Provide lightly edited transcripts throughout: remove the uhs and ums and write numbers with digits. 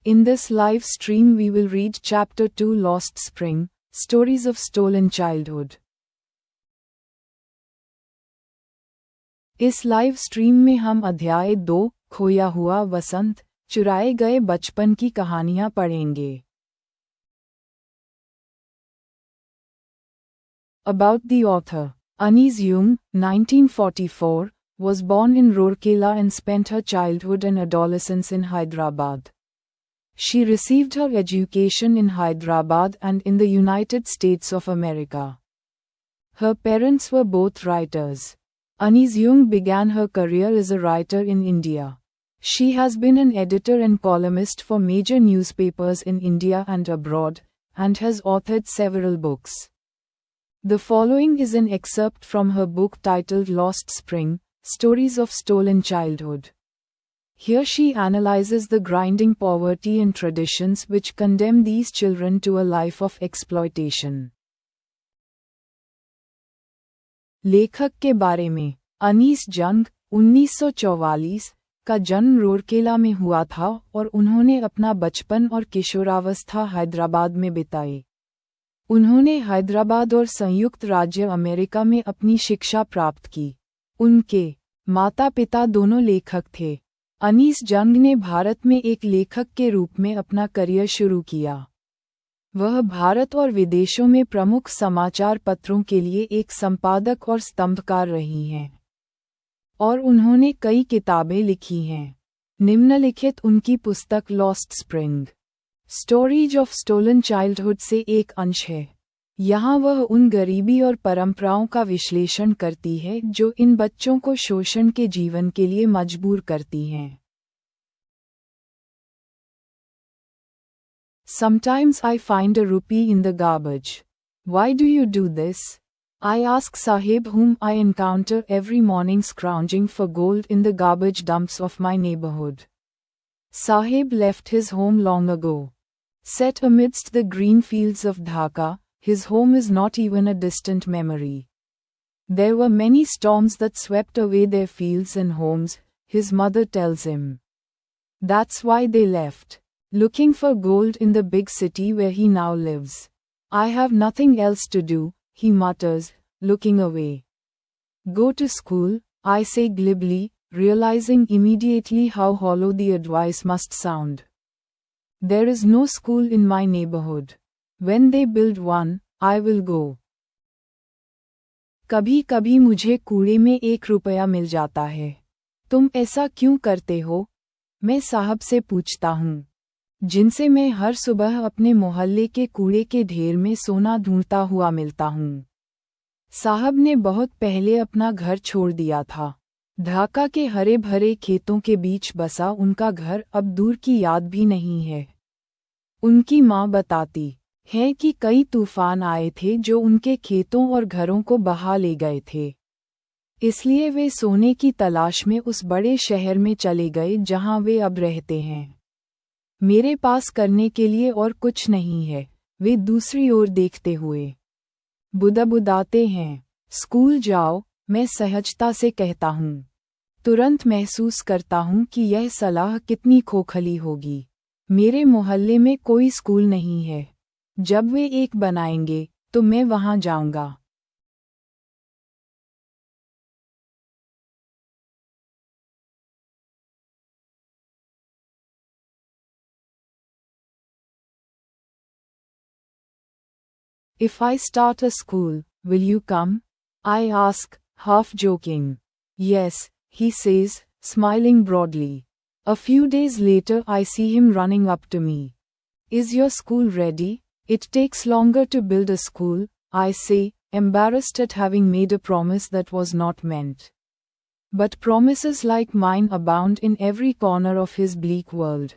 In this live stream we will read Chapter 2 Lost Spring, Stories of Stolen Childhood. इस live stream में हम अध्याय 2 खोया हुआ वसंत, चुराए गए बचपन की कहानियां पढ़ेंगे. About the author. Anees Jung, 1944, was born in Rourkela and spent her childhood and adolescence in Hyderabad. She received her education in Hyderabad and in the United States of America. Her parents were both writers. Anees Jung began her career as a writer in India. She has been an editor and columnist for major newspapers in India and abroad, and has authored several books. The following is an excerpt from her book titled Lost Spring, Stories of Stolen Childhood. Here she analyzes the grinding poverty and traditions which condemn these children to a life of exploitation. लेखक के बारे में. अनीस जंग, 1944, का जन्म रूरकेला में हुआ था और उन्होंने अपना बचपन और किशोरावस्था हैदराबाद में बिताई. उन्होंने हैदराबाद और संयुक्त राज्य अमेरिका में अपनी शिक्षा प्राप्त की. उनके माता पिता दोनों लेखक थे. अनीस जंग ने भारत में एक लेखक के रूप में अपना करियर शुरू किया. वह भारत और विदेशों में प्रमुख समाचार पत्रों के लिए एक संपादक और स्तंभकार रही हैं. और उन्होंने कई किताबें लिखी हैं. निम्नलिखित उनकी पुस्तक lost spring, stories of stolen childhood से एक अंश है. यहाँ वह उन गरीबी और परंपराओं का विश्लेषण करती है जो इन बच्चों को शोषण के जीवन के लिए मजबूर करती हैं. Sometimes I find a rupee in the garbage. Why do you do this? I ask Sahib, whom I encounter every morning scrounging for gold in the garbage dumps of my neighborhood. Sahib left his home long ago. Set amidst the green fields of Dhaka, his home is not even a distant memory. There were many storms that swept away their fields and homes, his mother tells him. That's why they left, looking for gold in the big city where he now lives. I have nothing else to do, he mutters, looking away. Go to school, I say glibly, realizing immediately how hollow the advice must sound. There is no school in my neighborhood. When they build one, I will go. कभी कभी मुझे कूड़े में 1 रुपया मिल जाता है. तुम ऐसा क्यों करते हो? मैं साहब से पूछता हूँ, जिनसे मैं हर सुबह अपने मोहल्ले के कूड़े के ढेर में सोना ढूंढता हुआ मिलता हूँ. साहब ने बहुत पहले अपना घर छोड़ दिया था. ढाका के हरे भरे खेतों के बीच बसा उनका घर अब दूर की याद भी नहीं है. उनकी माँ बताती है कि कई तूफान आए थे जो उनके खेतों और घरों को बहा ले गए थे. इसलिए वे सोने की तलाश में उस बड़े शहर में चले गए जहाँ वे अब रहते हैं. मेरे पास करने के लिए और कुछ नहीं है, वे दूसरी ओर देखते हुए बुदबुदाते हैं. स्कूल जाओ, मैं सहजता से कहता हूँ. तुरंत महसूस करता हूँ कि यह सलाह कितनी खोखली होगी. मेरे मोहल्ले में कोई स्कूल नहीं है. जब वे एक बनाएंगे, तो मैं वहाँ जाऊँगा. If I start a school, will you come? I ask, half joking. Yes, he says, smiling broadly. A few days later I see him running up to me. Is your school ready? It takes longer to build a school, I say, embarrassed at having made a promise that was not meant. But promises like mine abound in every corner of his bleak world.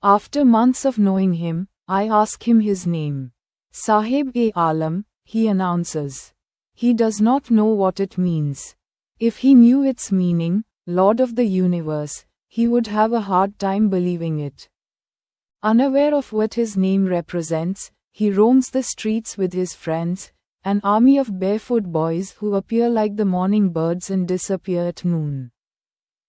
After months of knowing him, I ask him his name. Sahib-e-Alam, he announces. He does not know what it means. If he knew its meaning, Lord of the Universe, he would have a hard time believing it. Unaware of what his name represents, he roams the streets with his friends, an army of barefoot boys who appear like the morning birds and disappear at noon.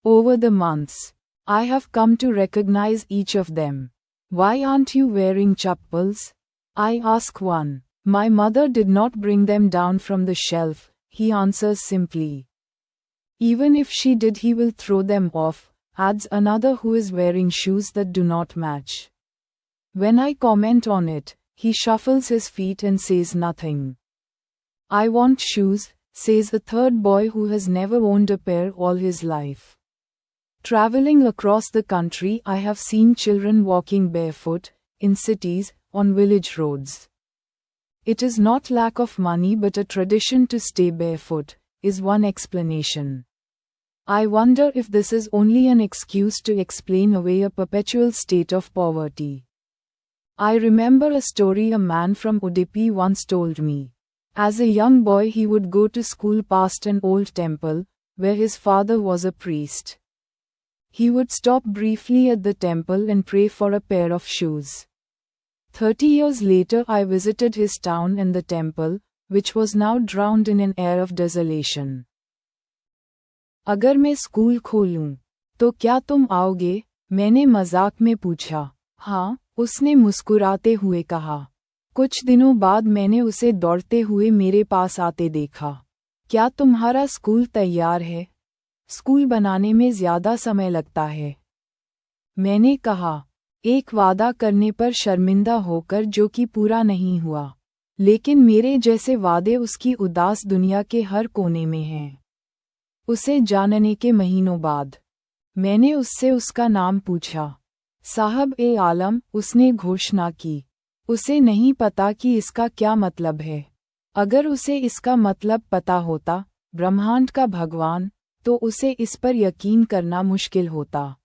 Over the months, I have come to recognize each of them. Why aren't you wearing chappals? I ask one. My mother did not bring them down from the shelf, he answers simply. Even if she did, he will throw them off, adds another who is wearing shoes that do not match. When I comment on it, he shuffles his feet and says nothing. I want shoes, says a third boy who has never owned a pair all his life. Traveling across the country, I have seen children walking barefoot, in cities, on village roads. It is not lack of money but a tradition to stay barefoot, is one explanation. I wonder if this is only an excuse to explain away a perpetual state of poverty. I remember a story a man from Udupi once told me. As a young boy he would go to school past an old temple, where his father was a priest. He would stop briefly at the temple and pray for a pair of shoes. 30 years later I visited his town and the temple, which was now drowned in an air of desolation. अगर मैं school खोलूं, तो क्या तुम आओगे? मैंने मजाक में पूछा। हाँ, उसने मुस्कुराते हुए कहा। कुछ दिनों बाद मैंने उसे दौड़ते हुए मेरे पास आते देखा। क्या तुम्हारा स्कूल तैयार है? स्कूल बनाने में ज्यादा समय लगता है। मैंने कहा, एक वादा करने पर शर्मिंदा होकर जो कि पूरा नहीं हुआ, लेकिन मेरे जैसे वादे उसकी उदास दुनिया के हर कोने में हैं। उसे जानने के महीनों बाद मैंने उससे उसका नाम पूछा। साहब ए आलम, उसने घोषणा की। उसे नहीं पता कि इसका क्या मतलब है। अगर उसे इसका मतलब पता होता, ब्रह्मांड का भगवान, तो उसे इस पर यकीन करना मुश्किल होता।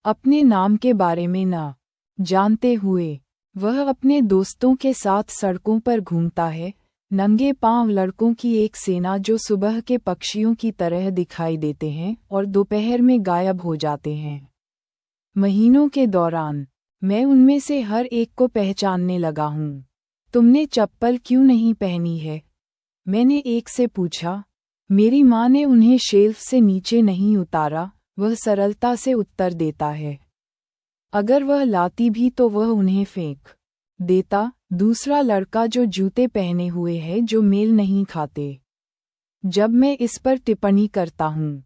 अपने नाम के बारे में न जानते हुए वह अपने दोस्तों के साथ सड़कों पर घूमता है, नंगे पांव लड़कों की एक सेना जो सुबह के पक्षियों की तरह दिखाई देते हैं और दोपहर में गायब हो जाते हैं। महीनों के दौरान मैं उनमें से हर एक को पहचानने लगा हूँ। तुमने चप्पल क्यों नहीं पहनी है? मैंने एक से पूछा। मेरी माँ ने उन्हें शेल्फ से नीचे नहीं उतारा, वह सरलता से उत्तर देता है। अगर वह लाती भी तो वह उन्हें फेंक देता। दूसरा लड़का जो जूते पहने हुए है जो मेल नहीं खाते। जब मैं इस पर टिप्पणी करता हूँ,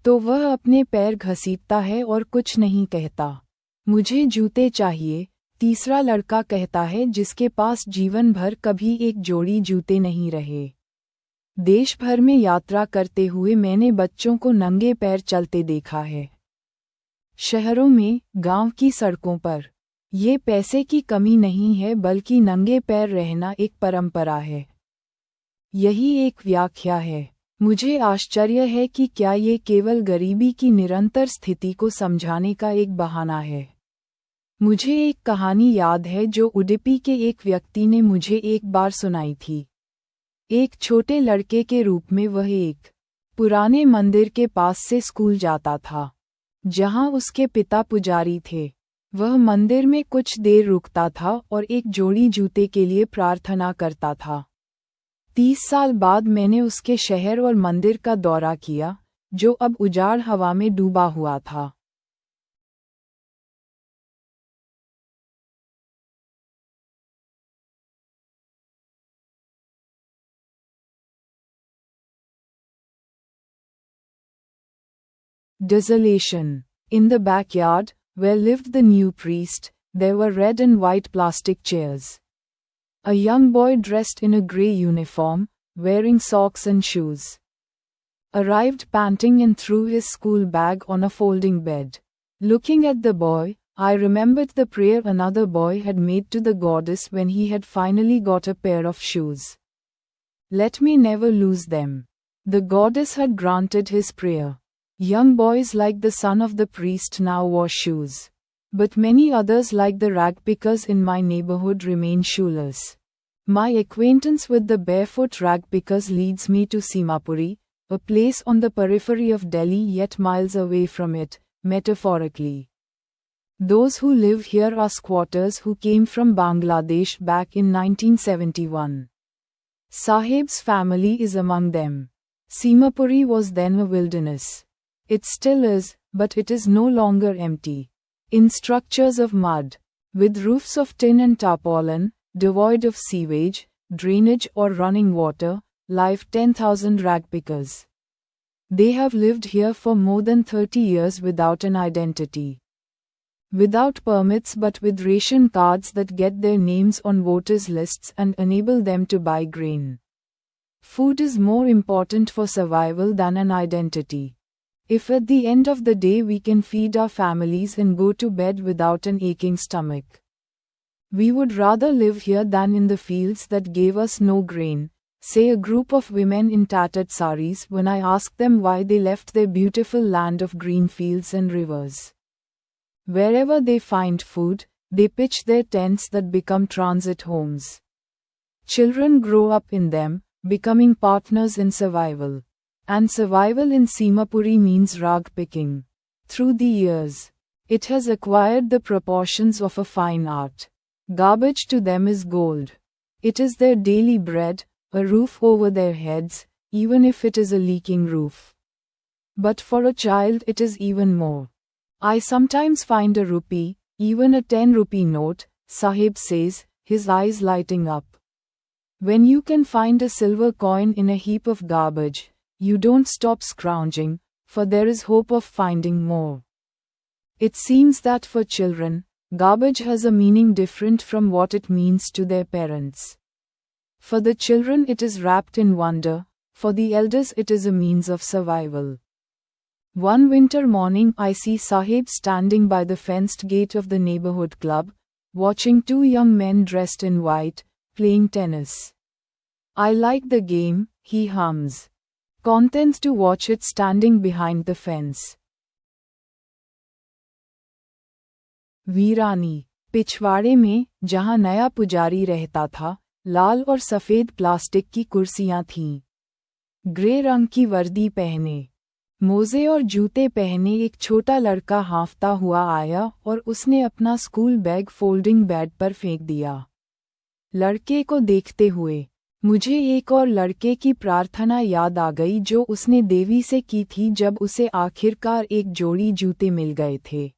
तो वह अपने पैर घसीटता है और कुछ नहीं कहता। मुझे जूते चाहिए, तीसरा लड़का कहता है जिसके पास जीवन भर कभी एक जोड़ी जूते नहीं रहे। देश भर में यात्रा करते हुए मैंने बच्चों को नंगे पैर चलते देखा है। शहरों में, गांव की सड़कों पर। ये पैसे की कमी नहीं है बल्कि नंगे पैर रहना एक परंपरा है। यही एक व्याख्या है। मुझे आश्चर्य है कि क्या ये केवल गरीबी की निरंतर स्थिति को समझाने का एक बहाना है। मुझे एक कहानी याद है जो उडुपी के एक व्यक्ति ने मुझे एक बार सुनाई थी। एक छोटे लड़के के रूप में वह एक पुराने मंदिर के पास से स्कूल जाता था, जहां उसके पिता पुजारी थे। वह मंदिर में कुछ देर रुकता था और एक जोड़ी जूते के लिए प्रार्थना करता था। 30 साल बाद मैंने उसके शहर और मंदिर का दौरा किया, जो अब उजाड़ हवा में डूबा हुआ था। Desolation. In the backyard, where lived the new priest, there were red and white plastic chairs. A young boy dressed in a grey uniform, wearing socks and shoes, arrived panting and threw his school bag on a folding bed. Looking at the boy, I remembered the prayer another boy had made to the goddess when he had finally got a pair of shoes. Let me never lose them. The goddess had granted his prayer. Young boys like the son of the priest now wore shoes. But many others like the rag pickers in my neighborhood remain shoeless. My acquaintance with the barefoot rag pickers leads me to Simapuri, a place on the periphery of Delhi yet miles away from it, metaphorically. Those who live here are squatters who came from Bangladesh back in 1971. Sahib's family is among them. Simapuri was then a wilderness. It still is, but it is no longer empty. In structures of mud, with roofs of tin and tarpaulin, devoid of sewage, drainage or running water, live 10,000 ragpickers. They have lived here for more than 30 years without an identity. Without permits but with ration cards that get their names on voters' lists and enable them to buy grain. Food is more important for survival than an identity. If at the end of the day we can feed our families and go to bed without an aching stomach, we would rather live here than in the fields that gave us no grain, say a group of women in tattered saris when I asked them why they left their beautiful land of green fields and rivers. Wherever they find food, they pitch their tents that become transit homes. Children grow up in them, becoming partners in survival. And survival in Simapuri means rag picking. Through the years, it has acquired the proportions of a fine art. Garbage to them is gold. It is their daily bread, a roof over their heads, even if it is a leaking roof. But for a child it is even more. I sometimes find a rupee, even a 10-rupee note, Sahib says, his eyes lighting up. When you can find a silver coin in a heap of garbage, you don't stop scrounging, for there is hope of finding more. It seems that for children, garbage has a meaning different from what it means to their parents. For the children it is wrapped in wonder, for the elders it is a means of survival. One winter morning I see Sahib standing by the fenced gate of the neighborhood club, watching two young men dressed in white, playing tennis. I like the game, he hums. Content to watch it standing behind the fence. वीरानी, पिछवाड़े में, जहां नया पुजारी रहता था, लाल और सफेद plastic की कुर्सियां थीं। ग्रे रंग की वर्दी पहने, मोजे और जूते पहने एक छोटा लड़का हांफता हुआ आया और उसने अपना स्कूल बैग फोल्डिंग बेड पर फेंक दिया। लड़के को देखते हुए मुझे एक और लड़के की प्रार्थना याद आ गई जो उसने देवी से की थी जब उसे आखिरकार एक जोड़ी जूते मिल गए थे।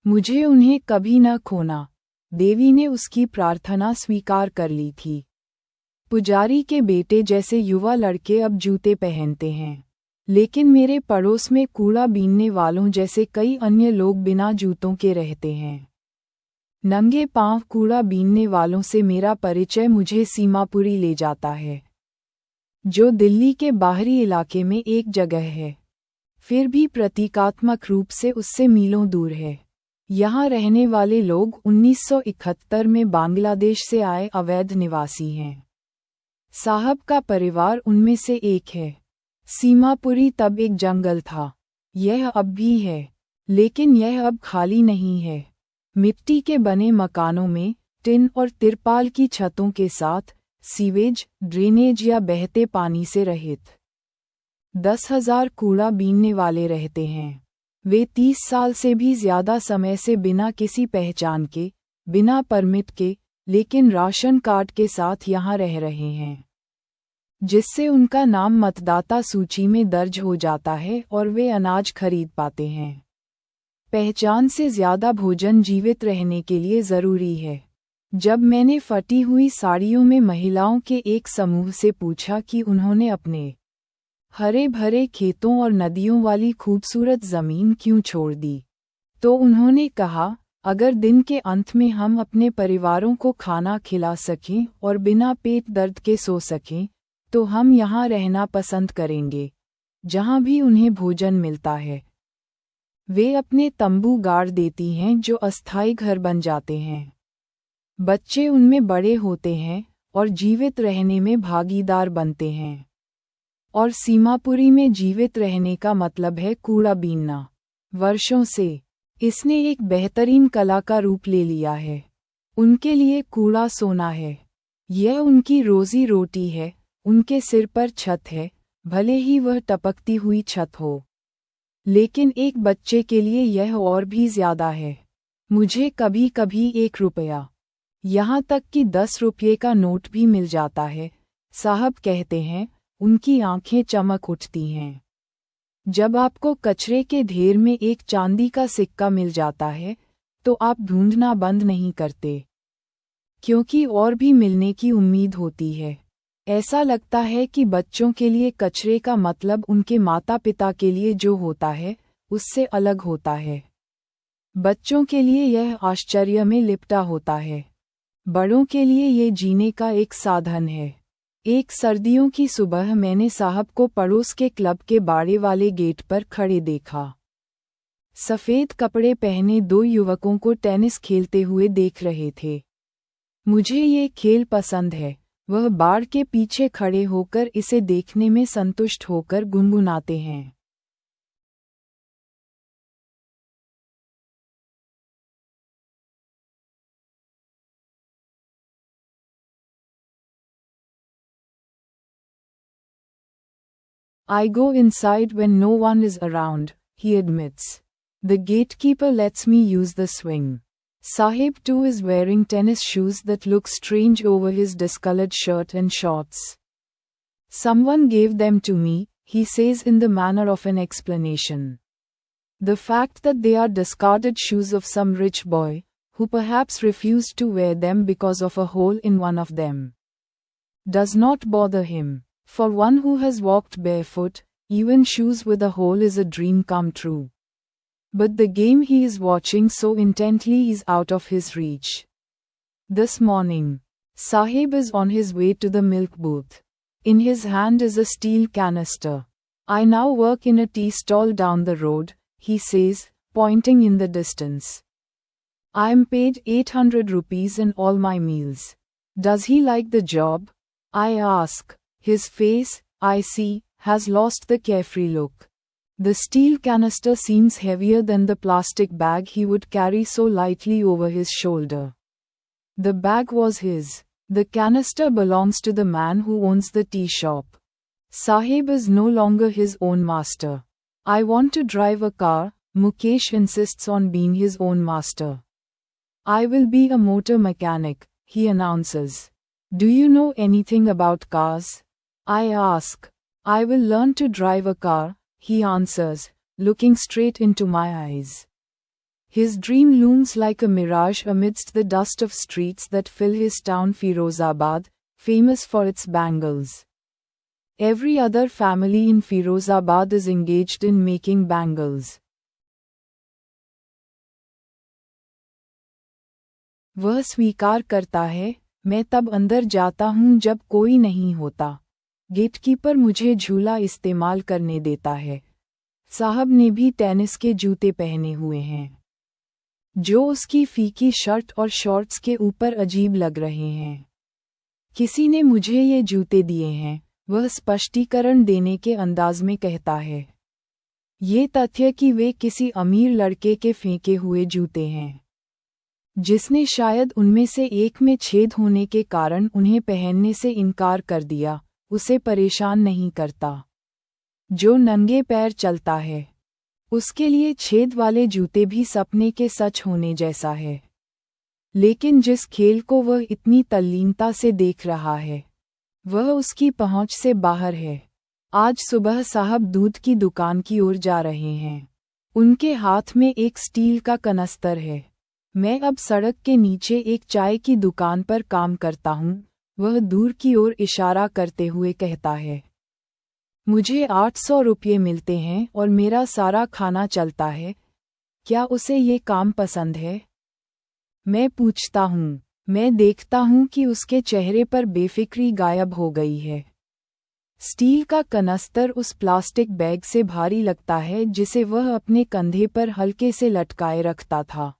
मुझे उन्हें कभी न खोना। देवी ने उसकी प्रार्थना स्वीकार कर ली थी। पुजारी के बेटे जैसे युवा लड़के अब जूते पहनते हैं, लेकिन मेरे पड़ोस में कूड़ा बीनने वालों जैसे कई अन्य लोग बिना जूतों के रहते हैं। नंगे पांव कूड़ा बीनने वालों से मेरा परिचय मुझे सीमापुरी ले जाता है, जो दिल्ली के बाहरी इलाके में एक जगह है, फिर भी प्रतीकात्मक रूप से उससे मीलों दूर है। यहाँ रहने वाले लोग 1971 में बांग्लादेश से आए अवैध निवासी हैं। साहब का परिवार उनमें से एक है। सीमापुरी तब एक जंगल था, यह अब भी है, लेकिन यह अब खाली नहीं है। मिट्टी के बने मकानों में, टिन और तिरपाल की छतों के साथ, सीवेज, ड्रेनेज या बहते पानी से रहित 10,000 कूड़ा बीनने वाले रहते हैं। वे 30 साल से भी ज्यादा समय से बिना किसी पहचान के, बिना परमिट के, लेकिन राशन कार्ड के साथ यहाँ रह रहे हैं, जिससे उनका नाम मतदाता सूची में दर्ज हो जाता है और वे अनाज खरीद पाते हैं। पहचान से ज्यादा भोजन जीवित रहने के लिए जरूरी है। जब मैंने फटी हुई साड़ियों में महिलाओं के एक समूह से पूछा कि उन्होंने अपने हरे भरे खेतों और नदियों वाली खूबसूरत जमीन क्यों छोड़ दी, तो उन्होंने कहा, अगर दिन के अंत में हम अपने परिवारों को खाना खिला सकें और बिना पेट दर्द के सो सकें, तो हम यहाँ रहना पसंद करेंगे, जहाँ भी उन्हें भोजन मिलता है। वे अपने तंबू गाड़ देती हैं जो अस्थायी घर बन जाते हैं। बच्चे उनमें बड़े होते हैं और जीवित रहने में भागीदार बनते हैं। और सीमापुरी में जीवित रहने का मतलब है कूड़ा बीनना। वर्षों से इसने एक बेहतरीन कला का रूप ले लिया है। उनके लिए कूड़ा सोना है। यह उनकी रोजी रोटी है। उनके सिर पर छत है, भले ही वह टपकती हुई छत हो, लेकिन एक बच्चे के लिए यह और भी ज्यादा है। मुझे कभी कभी 1 रुपया, यहाँ तक कि 10 रुपये का नोट भी मिल जाता है, साहब कहते हैं। उनकी आंखें चमक उठती हैं। जब आपको कचरे के ढेर में एक चांदी का सिक्का मिल जाता है तो आप ढूंढना बंद नहीं करते, क्योंकि और भी मिलने की उम्मीद होती है। ऐसा लगता है कि बच्चों के लिए कचरे का मतलब उनके माता पिता के लिए जो होता है उससे अलग होता है। बच्चों के लिए यह आश्चर्य में लिपटा होता है, बड़ों के लिए ये जीने का एक साधन है। एक सर्दियों की सुबह मैंने साहब को पड़ोस के क्लब के बाड़े वाले गेट पर खड़े देखा। सफ़ेद कपड़े पहने दो युवकों को टेनिस खेलते हुए देख रहे थे। मुझे ये खेल पसंद है, वह बाड़ के पीछे खड़े होकर इसे देखने में संतुष्ट होकर गुनगुनाते हैं। I go inside when no one is around, he admits. The gatekeeper lets me use the swing. Sahib too is wearing tennis shoes that look strange over his discolored shirt and shorts. Someone gave them to me, he says in the manner of an explanation. The fact that they are discarded shoes of some rich boy, who perhaps refused to wear them because of a hole in one of them, does not bother him. For one who has walked barefoot, even shoes with a hole is a dream come true. But the game he is watching so intently is out of his reach. This morning, Sahib is on his way to the milk booth. In his hand is a steel canister. I now work in a tea stall down the road, he says, pointing in the distance. I am paid 800 rupees in all my meals. Does he like the job? I ask. His face, I see, has lost the carefree look. The steel canister seems heavier than the plastic bag he would carry so lightly over his shoulder. The bag was his. The canister belongs to the man who owns the tea shop. Sahib is no longer his own master. I want to drive a car, Mukesh insists on being his own master. I will be a motor mechanic, he announces. Do you know anything about cars? I ask. I will learn to drive a car, he answers, looking straight into my eyes. His dream looms like a mirage amidst the dust of streets that fill his town Firozabad, famous for its bangles. Every other family in Firozabad is engaged in making bangles. वह स्वीकार करता है, मैं तब अंदर जाता हूँ जब कोई नहीं होता। गेटकीपर मुझे झूला इस्तेमाल करने देता है। साहब ने भी टेनिस के जूते पहने हुए हैं, जो उसकी फीकी शर्ट और शॉर्ट्स के ऊपर अजीब लग रहे हैं। किसी ने मुझे ये जूते दिए हैं, वह स्पष्टीकरण देने के अंदाज में कहता है। ये तथ्य कि वे किसी अमीर लड़के के फेंके हुए जूते हैं, जिसने शायद उनमें से एक में छेद होने के कारण उन्हें पहनने से इनकार कर दिया, उसे परेशान नहीं करता। जो नंगे पैर चलता है, उसके लिए छेद वाले जूते भी सपने के सच होने जैसा है। लेकिन जिस खेल को वह इतनी तल्लीनता से देख रहा है, वह उसकी पहुंच से बाहर है। आज सुबह साहब दूध की दुकान की ओर जा रहे हैं। उनके हाथ में एक स्टील का कनस्तर है। मैं अब सड़क के नीचे एक चाय की दुकान पर काम करता हूँ, वह दूर की ओर इशारा करते हुए कहता है। मुझे 800 रुपये मिलते हैं और मेरा सारा खाना चलता है। क्या उसे ये काम पसंद है? मैं पूछता हूँ। मैं देखता हूँ कि उसके चेहरे पर बेफिक्री गायब हो गई है। स्टील का कनस्तर उस प्लास्टिक बैग से भारी लगता है जिसे वह अपने कंधे पर हल्के से लटकाए रखता था।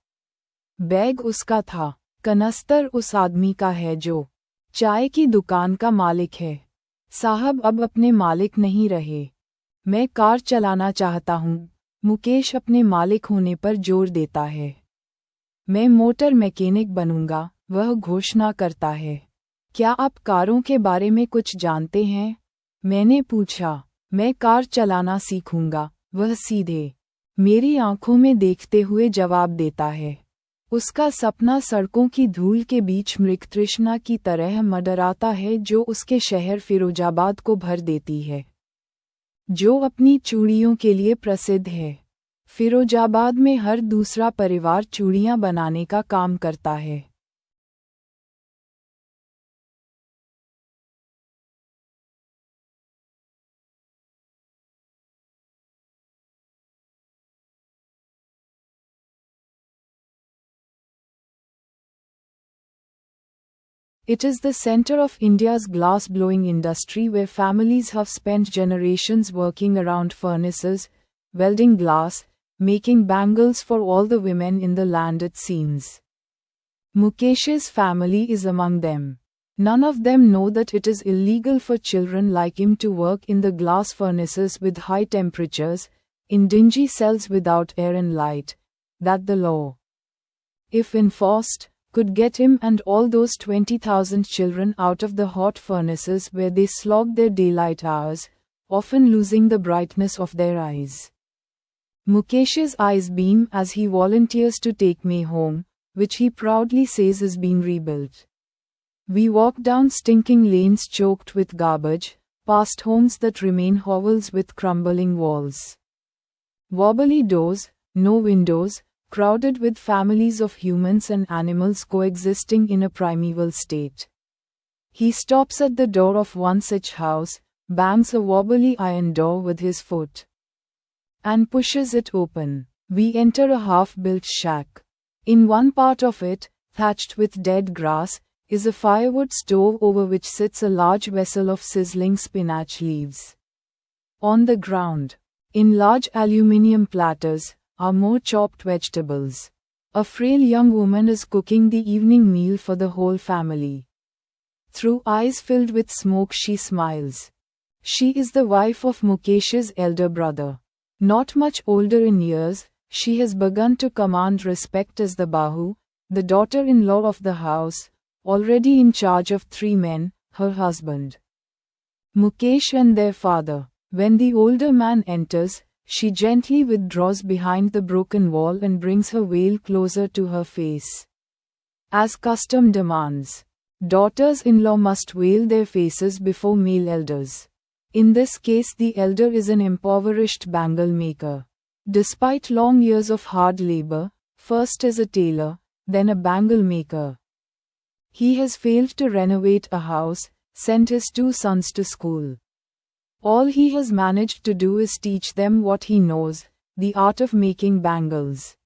बैग उसका था, कनस्तर उस आदमी का है जो चाय की दुकान का मालिक है। साहब अब अपने मालिक नहीं रहे। मैं कार चलाना चाहता हूँ, मुकेश अपने मालिक होने पर जोर देता है। मैं मोटर मैकेनिक बनूंगा, वह घोषणा करता है। क्या आप कारों के बारे में कुछ जानते हैं? मैंने पूछा। मैं कार चलाना सीखूंगा, वह सीधे मेरी आंखों में देखते हुए जवाब देता है। उसका सपना सड़कों की धूल के बीच मृगतृष्णा की तरह मंडराता है जो उसके शहर फिरोजाबाद को भर देती है। जो अपनी चूड़ियों के लिए प्रसिद्ध है। फिरोजाबाद में हर दूसरा परिवार चूड़ियां बनाने का काम करता है। It is the center of India's glass-blowing industry where families have spent generations working around furnaces, welding glass, making bangles for all the women in the land it seems. Mukesh's family is among them. None of them know that it is illegal for children like him to work in the glass furnaces with high temperatures, in dingy cells without air and light, that the law, if enforced, could get him and all those 20,000 children out of the hot furnaces where they slogged their daylight hours, often losing the brightness of their eyes. Mukesh's eyes beam as he volunteers to take me home, which he proudly says is being rebuilt. We walk down stinking lanes choked with garbage, past homes that remain hovels with crumbling walls. Wobbly doors, no windows, crowded with families of humans and animals coexisting in a primeval state. He stops at the door of one such house, bangs a wobbly iron door with his foot, and pushes it open. We enter a half-built shack. In one part of it, thatched with dead grass, is a firewood stove over which sits a large vessel of sizzling spinach leaves. On the ground, in large aluminium platters, are more chopped vegetables. A frail young woman is cooking the evening meal for the whole family. Through eyes filled with smoke she smiles. She is the wife of Mukesh's elder brother. Not much older in years, she has begun to command respect as the Bahu, the daughter-in-law of the house, already in charge of 3 men, her husband, Mukesh and their father. When the older man enters, she gently withdraws behind the broken wall and brings her veil closer to her face. As custom demands, daughters-in-law must veil their faces before male elders. In this case, the elder is an impoverished bangle maker. Despite long years of hard labor, first as a tailor, then a bangle maker, he has failed to renovate a house, sent his 2 sons to school. All he has managed to do is teach them what he knows, the art of making bangles.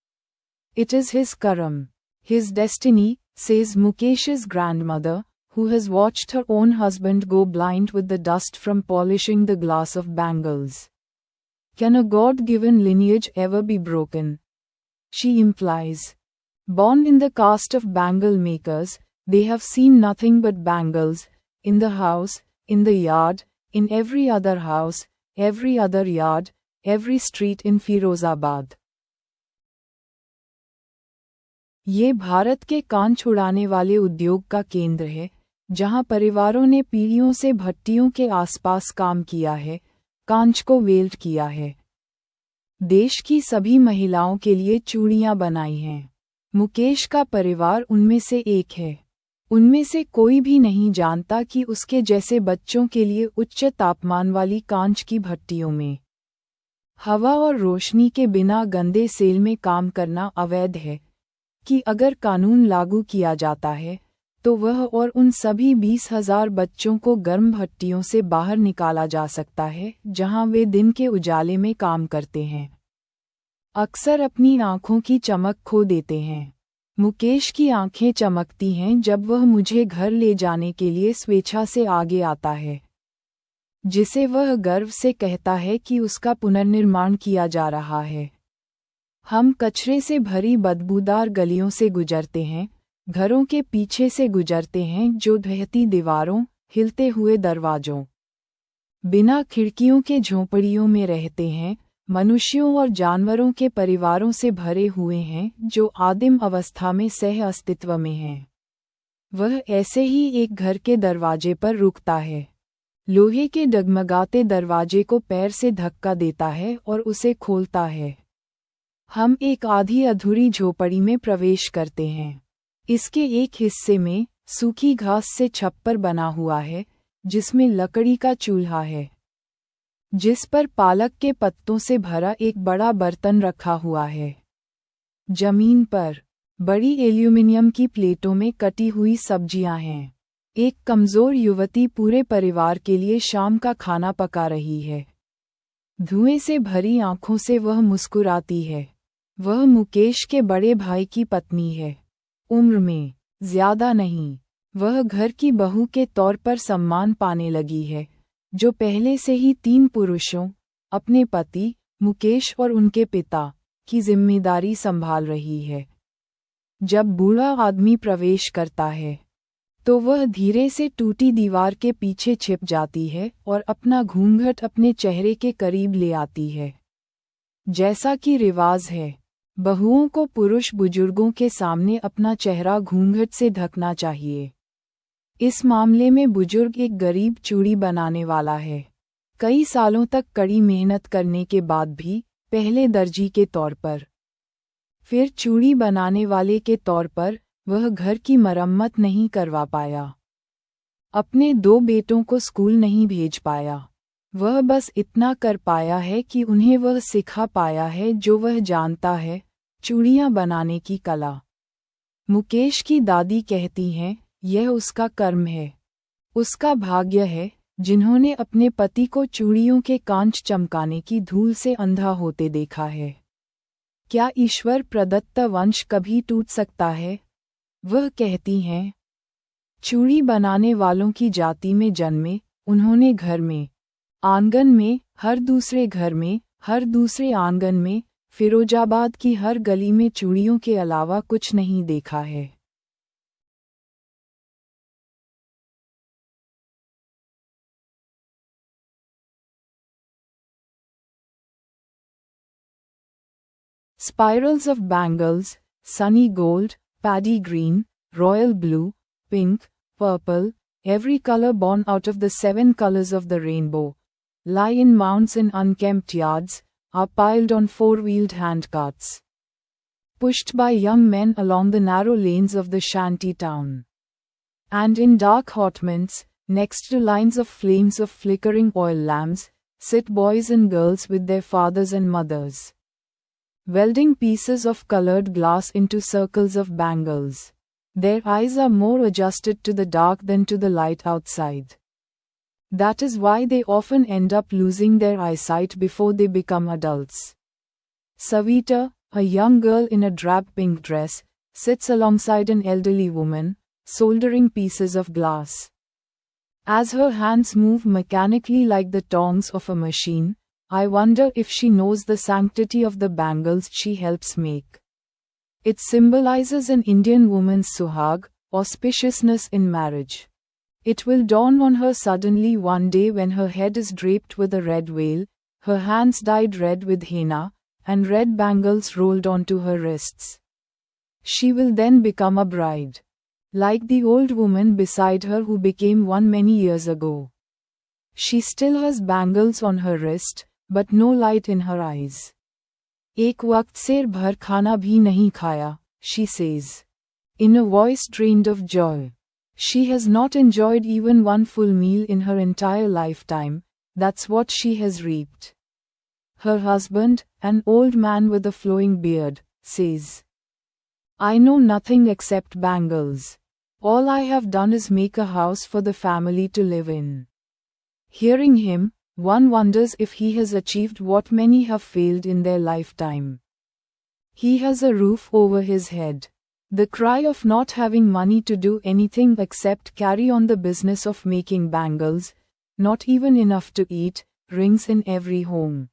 It is his karam, his destiny, says Mukesh's grandmother, who has watched her own husband go blind with the dust from polishing the glass of bangles. Can a God-given lineage ever be broken? She implies. Born in the caste of bangle makers, they have seen nothing but bangles, in the house, in the yard, in every other house, every other yard, every street in Firozabad. ये भारत के कान छुड़ाने वाले उद्योग का केंद्र है, जहां परिवारों ने पीढ़ियों से भट्टियों के आसपास काम किया है, कांच को वेल्ड किया है। देश की सभी महिलाओं के लिए चूड़ियां बनाई हैं। मुकेश का परिवार उनमें से एक है। उनमें से कोई भी नहीं जानता कि उसके जैसे बच्चों के लिए उच्च तापमान वाली कांच की भट्टियों में हवा और रोशनी के बिना गंदे सेल में काम करना अवैध है, कि अगर कानून लागू किया जाता है, तो वह और उन सभी 20,000 बच्चों को गर्म भट्टियों से बाहर निकाला जा सकता है, जहां वे दिन के उजाले में काम करते हैं। अक्सर अपनी आंखों की चमक खो देते हैं। मुकेश की आंखें चमकती हैं जब वह मुझे घर ले जाने के लिए स्वेच्छा से आगे आता है, जिसे वह गर्व से कहता है कि उसका पुनर्निर्माण किया जा रहा है। हम कचरे से भरी बदबूदार गलियों से गुजरते हैं, घरों के पीछे से गुजरते हैं जो ढहती दीवारों, हिलते हुए दरवाजों, बिना खिड़कियों के झोंपड़ियों में रहते हैं, मनुष्यों और जानवरों के परिवारों से भरे हुए हैं जो आदिम अवस्था में सह अस्तित्व में हैं। वह ऐसे ही एक घर के दरवाजे पर रुकता है, लोहे के डगमगाते दरवाजे को पैर से धक्का देता है और उसे खोलता है। हम एक आधी अधूरी झोपड़ी में प्रवेश करते हैं। इसके एक हिस्से में सूखी घास से छप्पर बना हुआ है, जिसमें लकड़ी का चूल्हा है। जिस पर पालक के पत्तों से भरा एक बड़ा बर्तन रखा हुआ है। जमीन पर बड़ी एल्यूमिनियम की प्लेटों में कटी हुई सब्जियां हैं। एक कमजोर युवती पूरे परिवार के लिए शाम का खाना पका रही है। धुएं से भरी आंखों से वह मुस्कुराती है। वह मुकेश के बड़े भाई की पत्नी है। उम्र में ज्यादा नहीं। वह घर की बहू के तौर पर सम्मान पाने लगी है, जो पहले से ही 3 पुरुषों, अपने पति, मुकेश और उनके पिता, की जिम्मेदारी संभाल रही है। जब बूढ़ा आदमी प्रवेश करता है, तो वह धीरे से टूटी दीवार के पीछे छिप जाती है और अपना घूंघट अपने चेहरे के करीब ले आती है। जैसा कि रिवाज है, बहुओं को पुरुष बुजुर्गों के सामने अपना चेहरा घूंघट से ढकना चाहिए। इस मामले में बुजुर्ग एक गरीब चूड़ी बनाने वाला है। कई सालों तक कड़ी मेहनत करने के बाद भी, पहले दर्जी के तौर पर, फिर चूड़ी बनाने वाले के तौर पर, वह घर की मरम्मत नहीं करवा पाया। अपने 2 बेटों को स्कूल नहीं भेज पाया। वह बस इतना कर पाया है कि उन्हें वह सिखा पाया है जो वह जानता है, चूड़ियां बनाने की कला। मुकेश की दादी कहती हैं, यह उसका कर्म है, उसका भाग्य है, जिन्होंने अपने पति को चूड़ियों के कांच चमकाने की धूल से अंधा होते देखा है। क्या ईश्वर प्रदत्त वंश कभी टूट सकता है? वह कहती हैं, चूड़ी बनाने वालों की जाति में जन्मे, उन्होंने घर में, आंगन में, हर दूसरे घर में, हर दूसरे आंगन में, फिरोजाबाद की हर गली में चूड़ियों के अलावा कुछ नहीं देखा है। Spirals of bangles, sunny gold, paddy green, royal blue, pink, purple, every color born out of the 7 colors of the rainbow, lie in mounds in unkempt yards, are piled on 4-wheeled handcarts, pushed by young men along the narrow lanes of the shanty town. And in dark hotments, next to lines of flames of flickering oil lamps, sit boys and girls with their fathers and mothers, welding pieces of colored glass into circles of bangles. Their eyes are more adjusted to the dark than to the light outside. That is why they often end up losing their eyesight before they become adults. Savita, a young girl in a drab pink dress, sits alongside an elderly woman, soldering pieces of glass. As her hands move mechanically like the tongs of a machine, I wonder if she knows the sanctity of the bangles she helps make. It symbolizes an Indian woman's suhag, auspiciousness in marriage. It will dawn on her suddenly one day when her head is draped with a red veil, her hands dyed red with henna, and red bangles rolled onto her wrists. She will then become a bride, like the old woman beside her who became one many years ago. She still has bangles on her wrist, but no light in her eyes. एक वक्त शेर भर खाना भी नहीं खाया, she says, in a voice drained of joy. She has not enjoyed even one full meal in her entire lifetime, that's what she has reaped. Her husband, an old man with a flowing beard, says, I know nothing except bangles. All I have done is make a house for the family to live in. Hearing him, one wonders if he has achieved what many have failed in their lifetime. He has a roof over his head. The cry of not having money to do anything except carry on the business of making bangles, not even enough to eat, rings in every home.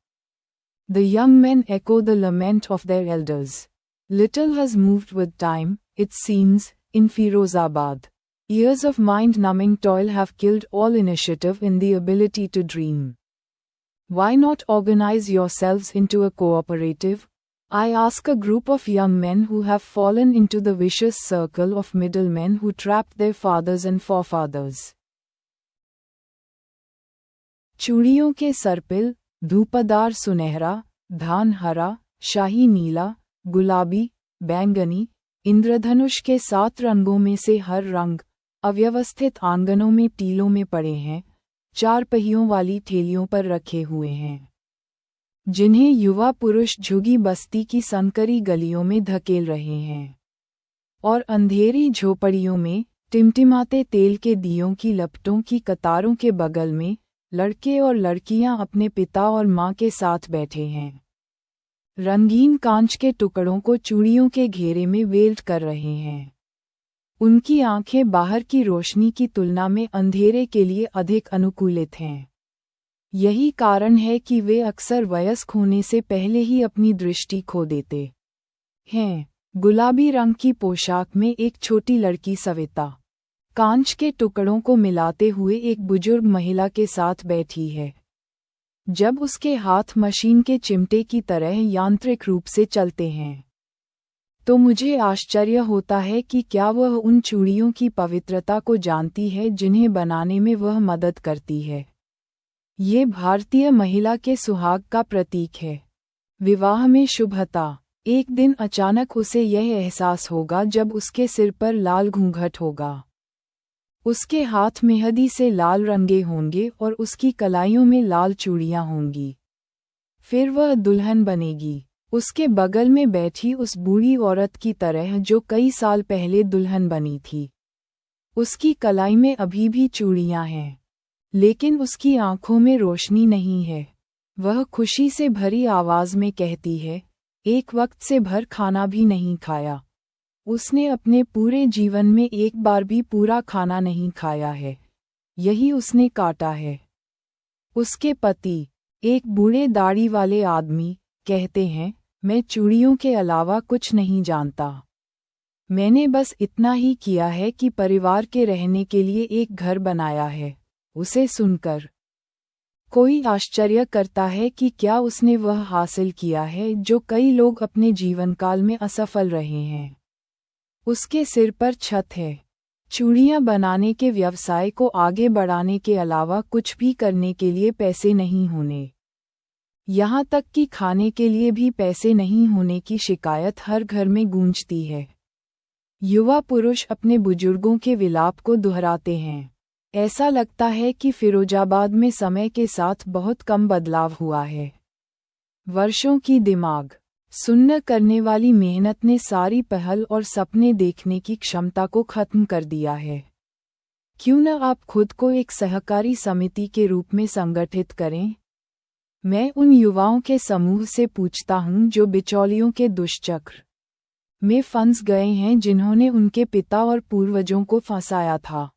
The young men echo the lament of their elders. Little has moved with time, it seems, in Firozabad. Years of mind-numbing toil have killed all initiative in the ability to dream. Why not organize yourselves into a cooperative? I ask a group of young men who have fallen into the vicious circle of middlemen who trapped their fathers and forefathers. चूड़ियों के सरपिल, धूपदार सुनहरा, धान हरा, शाही नीला, गुलाबी, बैंगनी, इंद्रधनुष के 7 रंगों में से हर रंग, अव्यवस्थित आंगनों में टीलों में पड़े हैं, 4 पहियों वाली ठेलियों पर रखे हुए हैं, जिन्हें युवा पुरुष झुगी बस्ती की संकरी गलियों में धकेल रहे हैं। और अंधेरी झोपड़ियों में टिमटिमाते तेल के दियों की लपटों की कतारों के बगल में लड़के और लड़कियां अपने पिता और मां के साथ बैठे हैं, रंगीन कांच के टुकड़ों को चूड़ियों के घेरे में वेल्ट कर रहे हैं। उनकी आंखें बाहर की रोशनी की तुलना में अंधेरे के लिए अधिक अनुकूलित हैं। यही कारण है कि वे अक्सर वयस्क होने से पहले ही अपनी दृष्टि खो देते हैं। गुलाबी रंग की पोशाक में एक छोटी लड़की सविता कांच के टुकड़ों को मिलाते हुए एक बुजुर्ग महिला के साथ बैठी है। जब उसके हाथ मशीन के चिमटे की तरह यांत्रिक रूप से चलते हैं, तो मुझे आश्चर्य होता है कि क्या वह उन चूड़ियों की पवित्रता को जानती है जिन्हें बनाने में वह मदद करती है। ये भारतीय महिला के सुहाग का प्रतीक है, विवाह में शुभता। एक दिन अचानक उसे यह एहसास होगा जब उसके सिर पर लाल घूंघट होगा, उसके हाथ मेहंदी से लाल रंगे होंगे और उसकी कलाइयों में लाल चूड़ियां होंगी। फिर वह दुल्हन बनेगी, उसके बगल में बैठी उस बूढ़ी औरत की तरह जो कई साल पहले दुल्हन बनी थी। उसकी कलाई में अभी भी चूड़ियां हैं, लेकिन उसकी आंखों में रोशनी नहीं है। वह खुशी से भरी आवाज में कहती है, एक वक्त से भर खाना भी नहीं खाया। उसने अपने पूरे जीवन में एक बार भी पूरा खाना नहीं खाया है, यही उसने काटा है। उसके पति, एक बूढ़े दाढ़ी वाले आदमी, कहते हैं, मैं चूड़ियों के अलावा कुछ नहीं जानता। मैंने बस इतना ही किया है कि परिवार के रहने के लिए एक घर बनाया है। उसे सुनकर कोई आश्चर्य करता है कि क्या उसने वह हासिल किया है जो कई लोग अपने जीवनकाल में असफल रहे हैं। उसके सिर पर छत है, चूड़ियां बनाने के व्यवसाय को आगे बढ़ाने के अलावा कुछ भी करने के लिए पैसे नहीं होने, यहाँ तक कि खाने के लिए भी पैसे नहीं होने की शिकायत हर घर में गूंजती है। युवा पुरुष अपने बुजुर्गों के विलाप को दोहराते हैं। ऐसा लगता है कि फिरोजाबाद में समय के साथ बहुत कम बदलाव हुआ है। वर्षों की दिमाग सुन्न करने वाली मेहनत ने सारी पहल और सपने देखने की क्षमता को खत्म कर दिया है। क्यों न आप खुद को एक सहकारी समिति के रूप में संगठित करें? मैं उन युवाओं के समूह से पूछता हूं जो बिचौलियों के दुष्चक्र में फंस गए हैं, जिन्होंने उनके पिता और पूर्वजों को फंसाया था।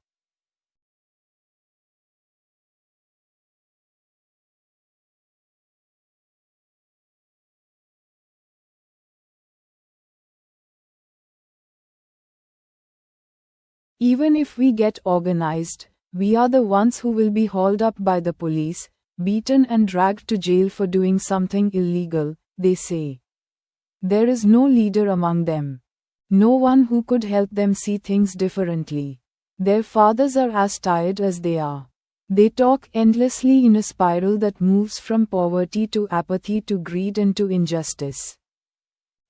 Even if we get organized, we are the ones who will be hauled up by the police, beaten and dragged to jail for doing something illegal, they say. There is no leader among them. No one who could help them see things differently. Their fathers are as tired as they are. They talk endlessly in a spiral that moves from poverty to apathy to greed and to injustice.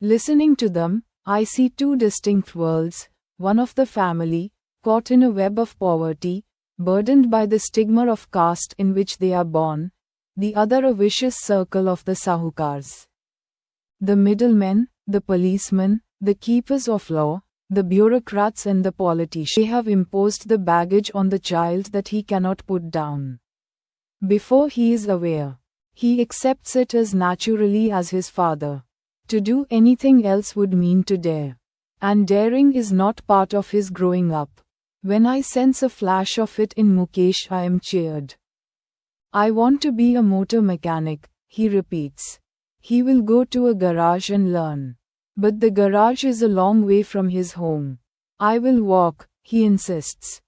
Listening to them, I see two distinct worlds, one of the family, caught in a web of poverty, burdened by the stigma of caste in which they are born, the other a vicious circle of the sahukars. The middlemen, the policemen, the keepers of law, the bureaucrats and the politicians, they have imposed the baggage on the child that he cannot put down. Before he is aware, he accepts it as naturally as his father. To do anything else would mean to dare. And daring is not part of his growing up. When I sense a flash of it in Mukesh, I am cheered. I want to be a motor mechanic, he repeats. He will go to a garage and learn. But the garage is a long way from his home. I will walk, he insists.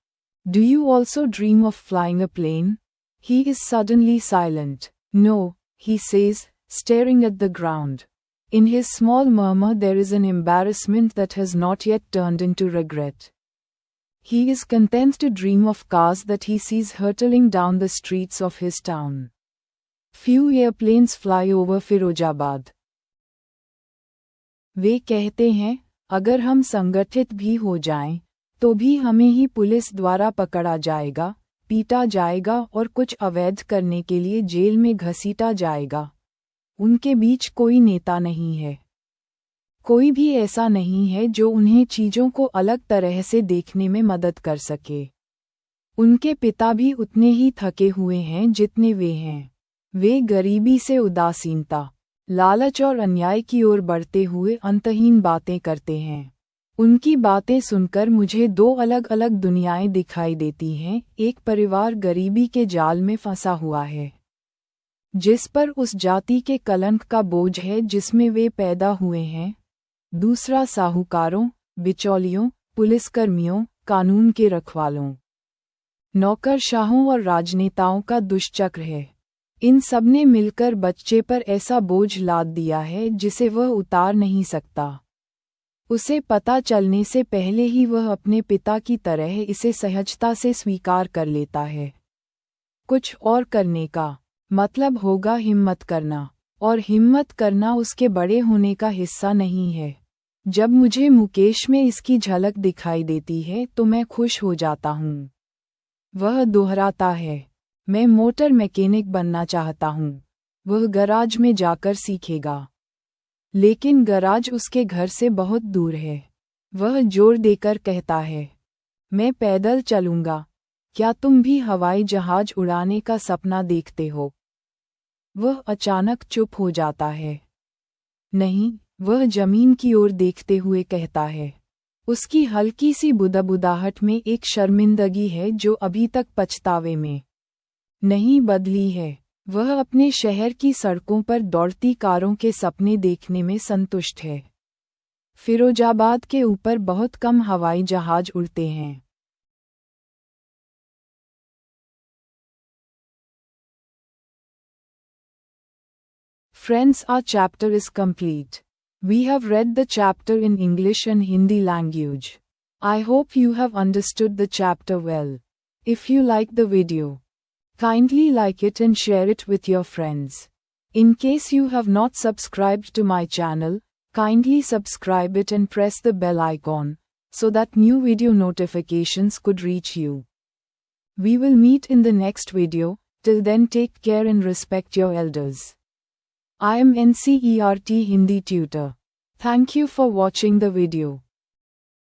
Do you also dream of flying a plane? He is suddenly silent. No, he says, staring at the ground. In his small murmur there is an embarrassment that has not yet turned into regret. He is content to dream of cars that he sees hurtling down the streets of his town. Few airplanes fly over Firozabad. वे कहते हैं, अगर हम संगठित भी हो जाएं, तो भी हमें ही पुलिस द्वारा पकड़ा जाएगा, पीटा जाएगा और कुछ अवैध करने के लिए जेल में घसीटा जाएगा। उनके बीच कोई नेता नहीं है। कोई भी ऐसा नहीं है जो उन्हें चीज़ों को अलग तरह से देखने में मदद कर सके। उनके पिता भी उतने ही थके हुए हैं जितने वे हैं। वे गरीबी से उदासीनता, लालच और अन्याय की ओर बढ़ते हुए अंतहीन बातें करते हैं। उनकी बातें सुनकर मुझे दो अलग अलग दुनियाएं दिखाई देती हैं। एक परिवार गरीबी के जाल में फंसा हुआ है, जिस पर उस जाति के कलंक का बोझ है जिसमें वे पैदा हुए हैं। दूसरा साहूकारों, बिचौलियों, पुलिसकर्मियों, कानून के रखवालों, नौकरशाहों और राजनेताओं का दुष्चक्र है। इन सबने मिलकर बच्चे पर ऐसा बोझ लाद दिया है जिसे वह उतार नहीं सकता। उसे पता चलने से पहले ही वह अपने पिता की तरह इसे सहजता से स्वीकार कर लेता है। कुछ और करने का मतलब होगा हिम्मत करना, और हिम्मत करना उसके बड़े होने का हिस्सा नहीं है। जब मुझे मुकेश में इसकी झलक दिखाई देती है तो मैं खुश हो जाता हूँ। वह दोहराता है, मैं मोटर मैकेनिक बनना चाहता हूँ। वह गराज में जाकर सीखेगा, लेकिन गराज उसके घर से बहुत दूर है। वह जोर देकर कहता है, मैं पैदल चलूँगा। क्या तुम भी हवाई जहाज उड़ाने का सपना देखते हो? वह अचानक चुप हो जाता है। नहीं, वह जमीन की ओर देखते हुए कहता है। उसकी हल्की सी बुदबुदाहट में एक शर्मिंदगी है जो अभी तक पछतावे में नहीं बदली है। वह अपने शहर की सड़कों पर दौड़ती कारों के सपने देखने में संतुष्ट है। फिरोजाबाद के ऊपर बहुत कम हवाई जहाज उड़ते हैं। Friends, our chapter is complete. We have read the chapter in English and Hindi language. I hope you have understood the chapter well. If you like the video, kindly like it and share it with your friends. In case you have not subscribed to my channel, kindly subscribe it and press the bell icon, so that new video notifications could reach you. We will meet in the next video. Till then, take care and respect your elders. I am NCERT Hindi tutor. Thank you for watching the video.